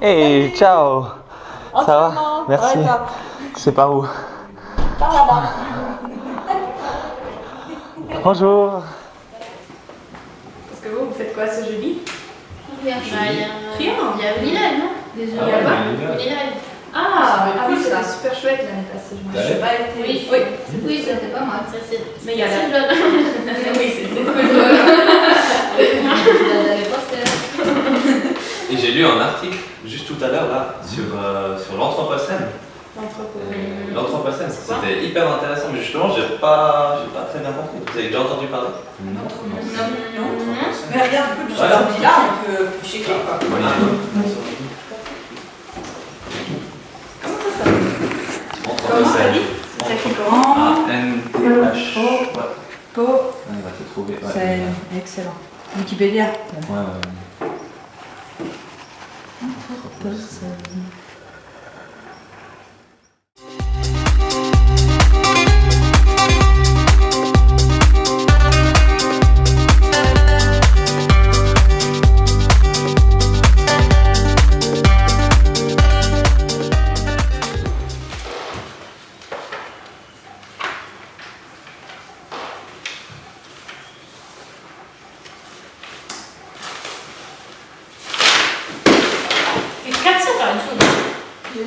Hey, ciao. Ça va? Merci. Ouais, C'est par où? par là-bas. Bonjour. Parce que vous faites quoi ce jeudi? Rien. Rien. Il y a Unilab, non? Déjà. Il y a pas Unilab. Ah oui, c'était super chouette l'année passée. Je n'ai pas été. Oui, c'était pas mal. Mais il y a la. Oui, c'était. Et j'ai lu un article juste tout à l'heure là sur l'anthropocène. L'anthropocène, c'était hyper intéressant, mais justement j'ai pas très bien compris. Vous avez déjà entendu parler? Non. Mais regarde, un peu plus dit là, on peut checker quoi. Comment ça dit? Ça s'écrit comment? A-N-T-H. Po. On va te trouver. C'est excellent. Wikipédia. Ouais.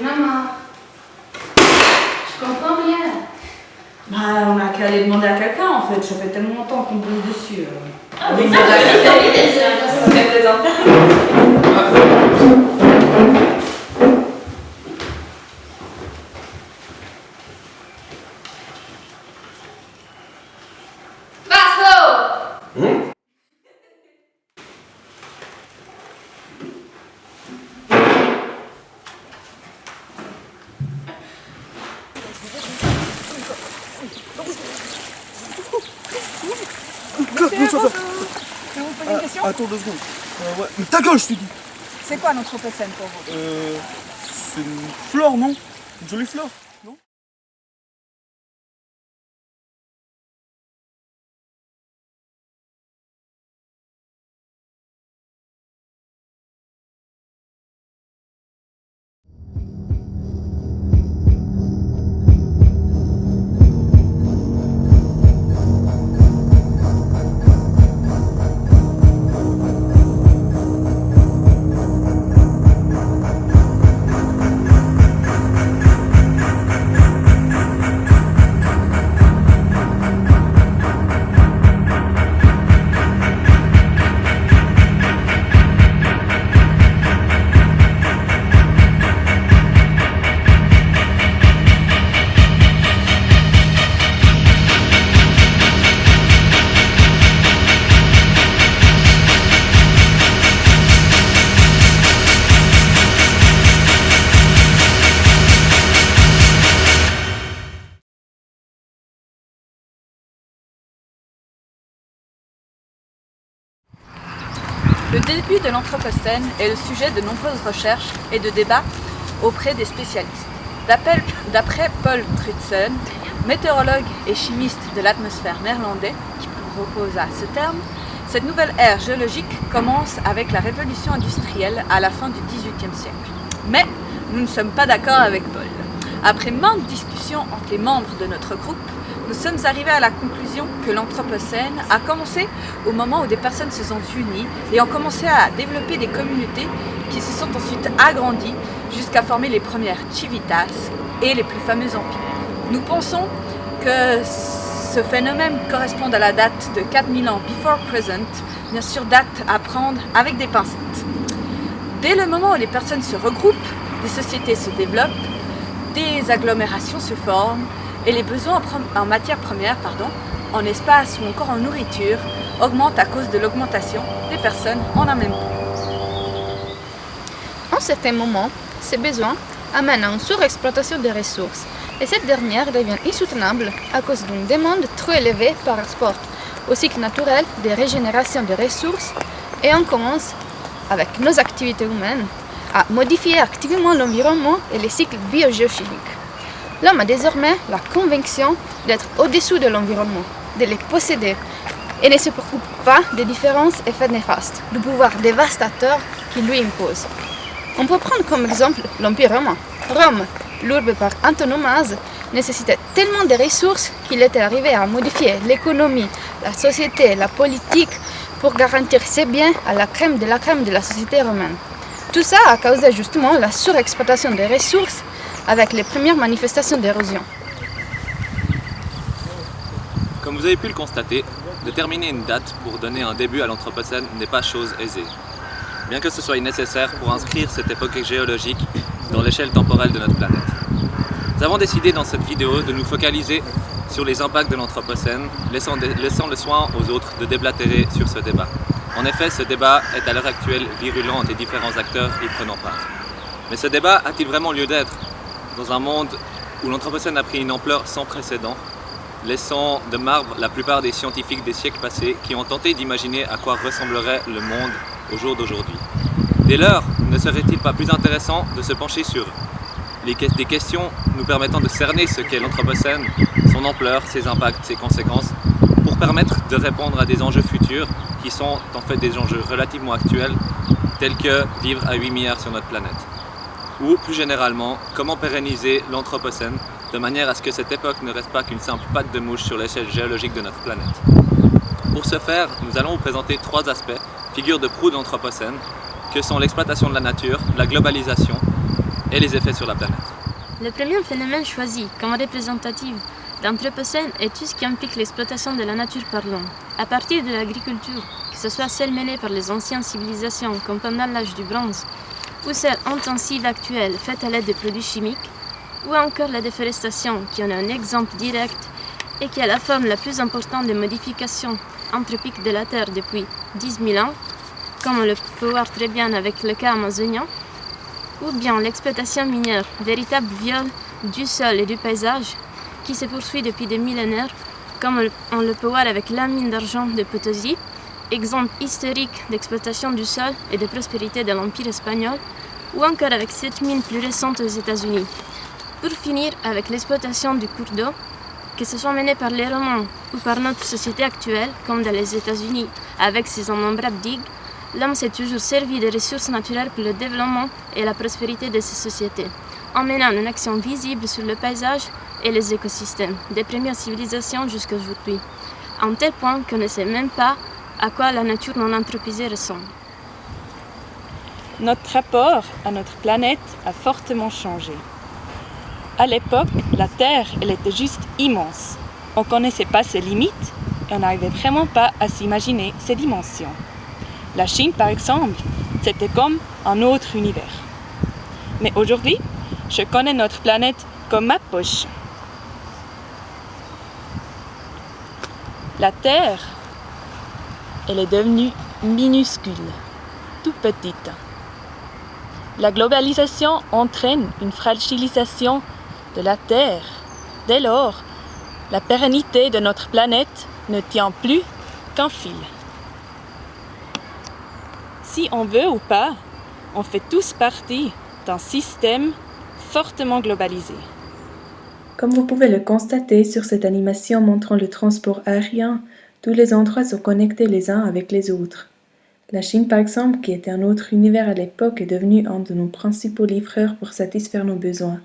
Maman, je comprends rien. Bah, on a qu'à aller demander à quelqu'un en fait. Ça fait tellement longtemps qu'on bosse dessus. Ah oui, ça des Attends 2 secondes. Ouais. Mais ta gueule, je te dis. C'est quoi l'anthropocène pour vous? C'est une fleur, non? Une jolie fleur, non? Le début de l'anthropocène est le sujet de nombreuses recherches et de débats auprès des spécialistes. D'après Paul Crutzen, météorologue et chimiste de l'atmosphère néerlandais, qui proposa ce terme, cette nouvelle ère géologique commence avec la révolution industrielle à la fin du XVIIIe siècle. Mais nous ne sommes pas d'accord avec Paul. Après maintes discussions entre les membres de notre groupe, nous sommes arrivés à la conclusion que l'anthropocène a commencé au moment où des personnes se sont unies et ont commencé à développer des communautés qui se sont ensuite agrandies jusqu'à former les premières civitas et les plus fameux empires. Nous pensons que ce phénomène correspond à la date de 4000 ans before present, bien sûr date à prendre avec des pincettes. Dès le moment où les personnes se regroupent, des sociétés se développent, des agglomérations se forment, et les besoins en matière première, en espace ou encore en nourriture, augmentent à cause de l'augmentation des personnes en un même temps. En certains moments, ces besoins amènent à une surexploitation des ressources, et cette dernière devient insoutenable à cause d'une demande trop élevée par rapport au cycle naturel de régénération des ressources, et on commence, avec nos activités humaines, à modifier activement l'environnement et les cycles biogéochimiques. L'homme a désormais la conviction d'être au-dessous de l'environnement, de les posséder, et ne se préoccupe pas des différents effets néfastes, du pouvoir dévastateur qu'il lui impose. On peut prendre comme exemple l'Empire romain. Rome, l'urbe par antonomase, nécessitait tellement de ressources qu'il était arrivé à modifier l'économie, la société, la politique pour garantir ses biens à la crème de la société romaine. Tout ça a causé justement la surexploitation des ressources avec les premières manifestations d'érosion. Comme vous avez pu le constater, déterminer une date pour donner un début à l'Anthropocène n'est pas chose aisée. Bien que ce soit nécessaire pour inscrire cette époque géologique dans l'échelle temporelle de notre planète. Nous avons décidé dans cette vidéo de nous focaliser sur les impacts de l'Anthropocène, laissant le soin aux autres de déblatérer sur ce débat. En effet, ce débat est à l'heure actuelle virulent entre les différents acteurs y prenant part. Mais ce débat a-t-il vraiment lieu d'être dans un monde où l'Anthropocène a pris une ampleur sans précédent, laissant de marbre la plupart des scientifiques des siècles passés qui ont tenté d'imaginer à quoi ressemblerait le monde au jour d'aujourd'hui. Dès lors, ne serait-il pas plus intéressant de se pencher sur des questions nous permettant de cerner ce qu'est l'Anthropocène, son ampleur, ses impacts, ses conséquences, pour permettre de répondre à des enjeux futurs qui sont en fait des enjeux relativement actuels, tels que vivre à 8 milliards sur notre planète. Ou plus généralement, comment pérenniser l'Anthropocène de manière à ce que cette époque ne reste pas qu'une simple patte de mouche sur l'échelle géologique de notre planète. Pour ce faire, nous allons vous présenter 3 aspects, figures de proue de l'Anthropocène, que sont l'exploitation de la nature, la globalisation et les effets sur la planète. Le premier phénomène choisi comme représentatif d'Anthropocène est tout ce qui implique l'exploitation de la nature par l'homme. À partir de l'agriculture, que ce soit celle menée par les anciennes civilisations comme pendant l'âge du bronze, ou celle intensive actuelle faite à l'aide de produits chimiques, ou encore la déforestation qui en est un exemple direct et qui est la forme la plus importante de modification anthropique de la Terre depuis 10 000 ans, comme on le peut voir très bien avec le cas amazonien, ou bien l'exploitation minière, véritable viol du sol et du paysage qui se poursuit depuis des millénaires, comme on le peut voir avec la mine d'argent de Potosí, exemple historique d'exploitation du sol et de prospérité de l'Empire espagnol, ou encore avec cette mine plus récente aux États-Unis. Pour finir avec l'exploitation du cours d'eau, que ce soit menée par les Romains ou par notre société actuelle, comme dans les États-Unis avec ses innombrables digues, l'homme s'est toujours servi des ressources naturelles pour le développement et la prospérité de ces sociétés, en menant une action visible sur le paysage et les écosystèmes, des premières civilisations jusqu'à aujourd'hui, à un tel point qu'on ne sait même pas à quoi la nature non anthropisée ressemble. Notre rapport à notre planète a fortement changé. À l'époque, la Terre, elle était juste immense. On ne connaissait pas ses limites et on n'arrivait vraiment pas à s'imaginer ses dimensions. La Chine, par exemple, c'était comme un autre univers. Mais aujourd'hui, je connais notre planète comme ma poche. La Terre, elle est devenue minuscule, tout petite. La globalisation entraîne une fragilisation de la Terre. Dès lors, la pérennité de notre planète ne tient plus qu'un fil. Si on veut ou pas, on fait tous partie d'un système fortement globalisé. Comme vous pouvez le constater sur cette animation montrant le transport aérien, tous les endroits sont connectés les uns avec les autres. La Chine, par exemple, qui était un autre univers à l'époque, est devenue un de nos principaux livreurs pour satisfaire nos besoins.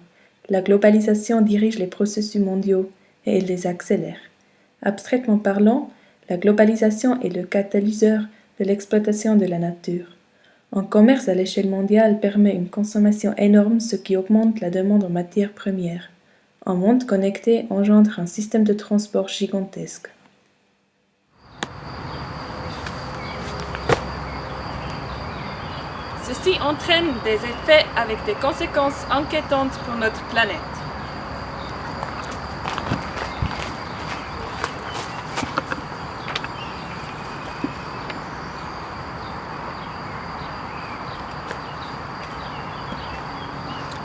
La globalisation dirige les processus mondiaux et elle les accélère. Abstraitement parlant, la globalisation est le catalyseur de l'exploitation de la nature. Un commerce à l'échelle mondiale permet une consommation énorme, ce qui augmente la demande en matières premières. Un monde connecté engendre un système de transport gigantesque. Ceci entraîne des effets avec des conséquences inquiétantes pour notre planète.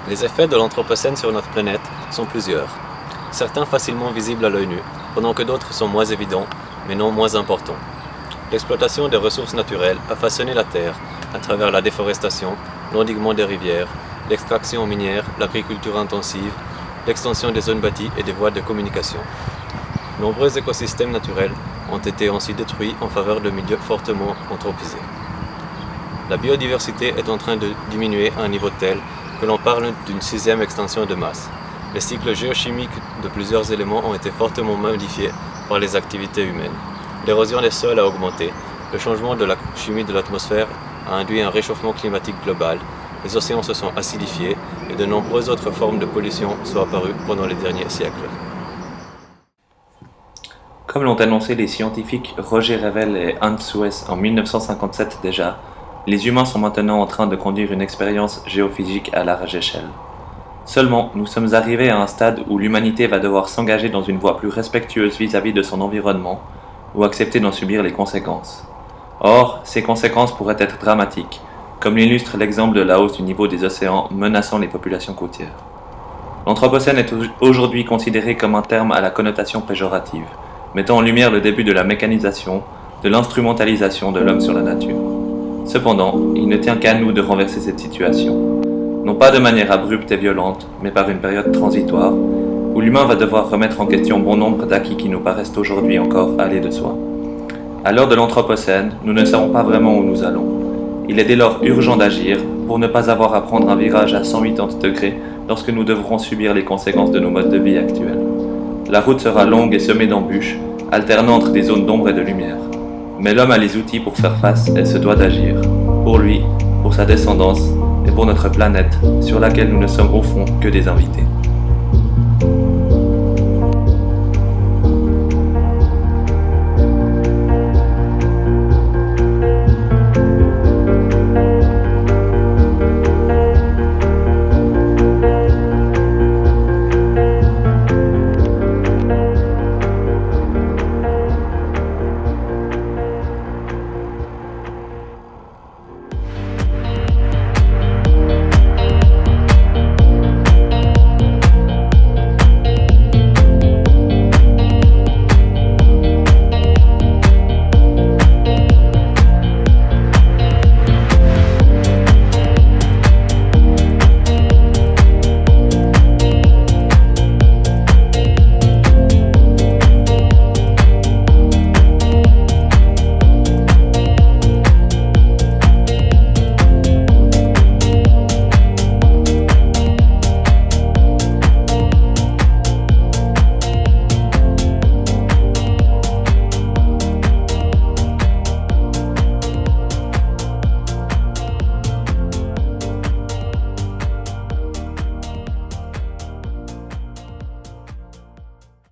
Les effets de l'Anthropocène sur notre planète sont plusieurs. Certains facilement visibles à l'œil nu, pendant que d'autres sont moins évidents, mais non moins importants. L'exploitation des ressources naturelles a façonné la Terre à travers la déforestation, l'endiguement des rivières, l'extraction minière, l'agriculture intensive, l'extension des zones bâties et des voies de communication. Nombreux écosystèmes naturels ont été ainsi détruits en faveur de milieux fortement anthropisés. La biodiversité est en train de diminuer à un niveau tel que l'on parle d'une 6e extinction de masse. Les cycles géochimiques de plusieurs éléments ont été fortement modifiés par les activités humaines. L'érosion des sols a augmenté, le changement de la chimie de l'atmosphère a induit un réchauffement climatique global, les océans se sont acidifiés et de nombreuses autres formes de pollution sont apparues pendant les derniers siècles. Comme l'ont annoncé les scientifiques Roger Revel et Hans Suess en 1957 déjà, les humains sont maintenant en train de conduire une expérience géophysique à large échelle. Seulement, nous sommes arrivés à un stade où l'humanité va devoir s'engager dans une voie plus respectueuse vis-à-vis de son environnement ou accepter d'en subir les conséquences. Or, ces conséquences pourraient être dramatiques, comme l'illustre l'exemple de la hausse du niveau des océans menaçant les populations côtières. L'Anthropocène est aujourd'hui considéré comme un terme à la connotation péjorative, mettant en lumière le début de la mécanisation, de l'instrumentalisation de l'homme sur la nature. Cependant, il ne tient qu'à nous de renverser cette situation, non pas de manière abrupte et violente, mais par une période transitoire, où l'humain va devoir remettre en question bon nombre d'acquis qui nous paraissent aujourd'hui encore aller de soi. À l'heure de l'Anthropocène, nous ne savons pas vraiment où nous allons. Il est dès lors urgent d'agir pour ne pas avoir à prendre un virage à 180 degrés lorsque nous devrons subir les conséquences de nos modes de vie actuels. La route sera longue et semée d'embûches, alternant entre des zones d'ombre et de lumière. Mais l'homme a les outils pour faire face et se doit d'agir. Pour lui, pour sa descendance et pour notre planète, sur laquelle nous ne sommes au fond que des invités.